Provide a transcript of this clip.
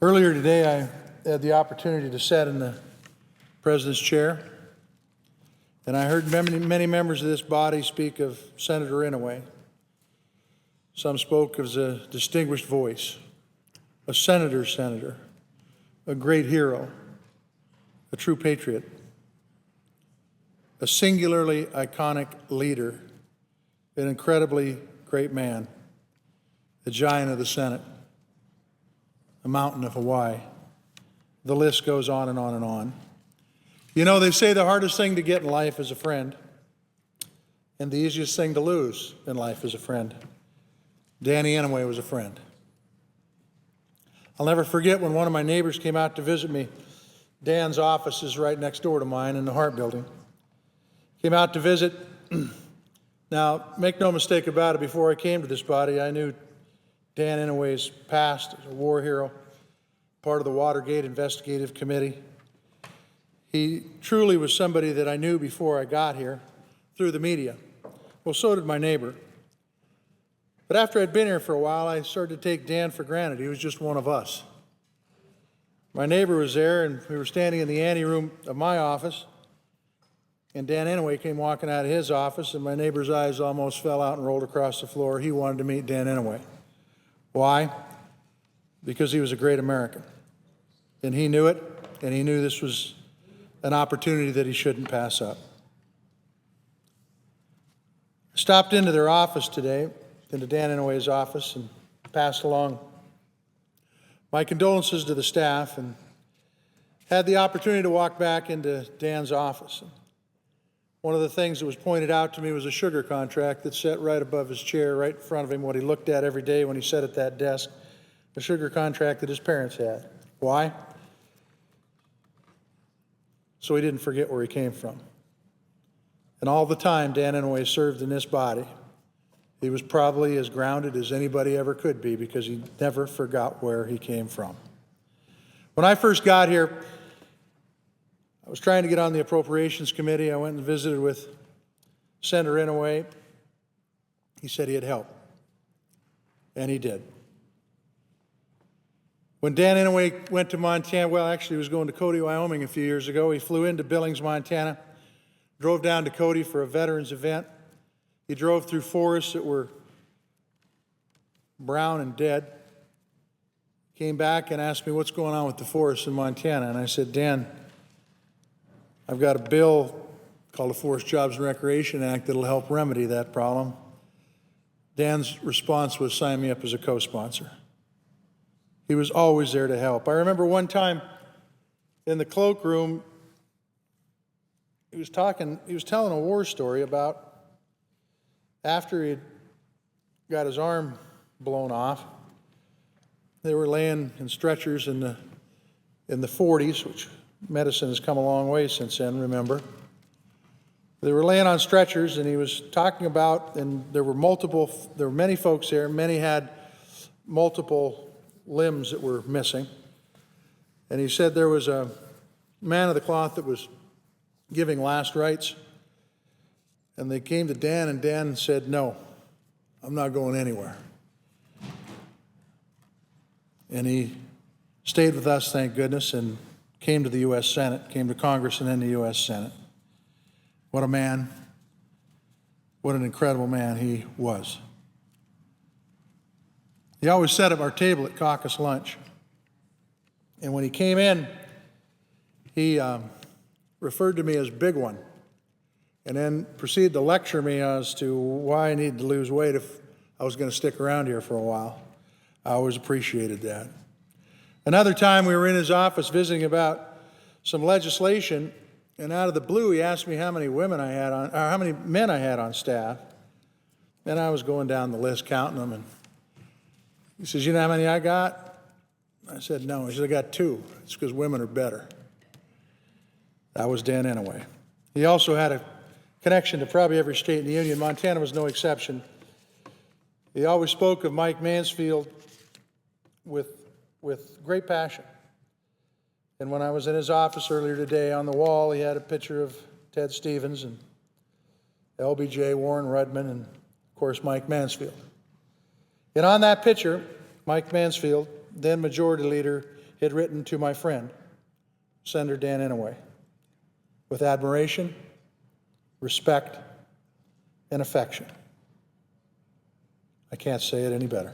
Earlier today, I had the opportunity to sit in the President's chair, and I heard many members of this body speak of Senator Inouye. Some spoke as a distinguished voice, a senator, a great hero, a true patriot, a singularly iconic leader, an incredibly great man, the giant of the Senate, a mountain of Hawaii. The list goes on and on and on. You know, they say the hardest thing to get in life is a friend, and the easiest thing to lose in life is a friend. Danny Inouye was a friend. I'll never forget when one of my neighbors came out to visit me. Dan's office is right next door to mine in the Hart Building. Came out to visit. Now, make no mistake about it, before I came to this body, I knew Dan Inouye's past as a war hero, part of the Watergate Investigative Committee. He truly was somebody that I knew before I got here through the media. Well, so did my neighbor. But after I'd been here for a while, I started to take Dan for granted. He was just one of us. My neighbor was there, and we were standing in the anteroom of my office, and Dan Inouye came walking out of his office, and my neighbor's eyes almost fell out and rolled across the floor. He wanted to meet Dan Inouye. Why? Because he was a great American. And he knew it, and he knew this was an opportunity that he shouldn't pass up. I stopped into their office today, into Dan Inouye's office, and passed along my condolences to the staff, and had the opportunity to walk back into Dan's office. One of the things that was pointed out to me was a sugar contract that sat right above his chair, right in front of him, what he looked at every day when he sat at that desk, a sugar contract that his parents had. Why? So he didn't forget where he came from. And all the time Dan Inouye served in this body, he was probably as grounded as anybody ever could be, because he never forgot where he came from. When I first got here, I was trying to get on the Appropriations Committee. I went and visited with Senator Inouye. He said he'd help, and he did. When Dan Inouye went to Montana, well, actually he was going to Cody, Wyoming a few years ago. He flew into Billings, Montana, drove down to Cody for a veterans event. He drove through forests that were brown and dead. Came back and asked me what's going on with the forests in Montana. And I said, Dan, I've got a bill called the Forest Jobs and Recreation Act that'll help remedy that problem. Dan's response was, sign me up as a co-sponsor. He was always there to help. I remember one time in the cloakroom, he was telling a war story about after he'd got his arm blown off. They were laying in stretchers in the 40s, which medicine has come a long way since then, remember. They were laying on stretchers, and he was talking about, and there were many folks there, many had multiple limbs that were missing. And he said there was a man of the cloth that was giving last rites, and they came to Dan, and Dan said, no, I'm not going anywhere. And he stayed with us, thank goodness, and came to the U.S. Senate, came to Congress and then the U.S. Senate. What a man, what an incredible man he was. He always sat at our table at caucus lunch. And when he came in, he referred to me as Big One, and then proceeded to lecture me as to why I needed to lose weight if I was going to stick around here for a while. I always appreciated that. Another time we were in his office visiting about some legislation, and out of the blue he asked me how many men I had on staff. And I was going down the list counting them, and he says, you know how many I got? I said, no. He said, I got 2. It's because women are better. That was Dan Inouye. He also had a connection to probably every state in the Union. Montana was no exception. He always spoke of Mike Mansfield with great passion. And when I was in his office earlier today, on the wall, he had a picture of Ted Stevens and LBJ, Warren Rudman, and of course, Mike Mansfield. And on that picture, Mike Mansfield, then Majority Leader, had written to my friend, Senator Dan Inouye, with admiration, respect, and affection. I can't say it any better.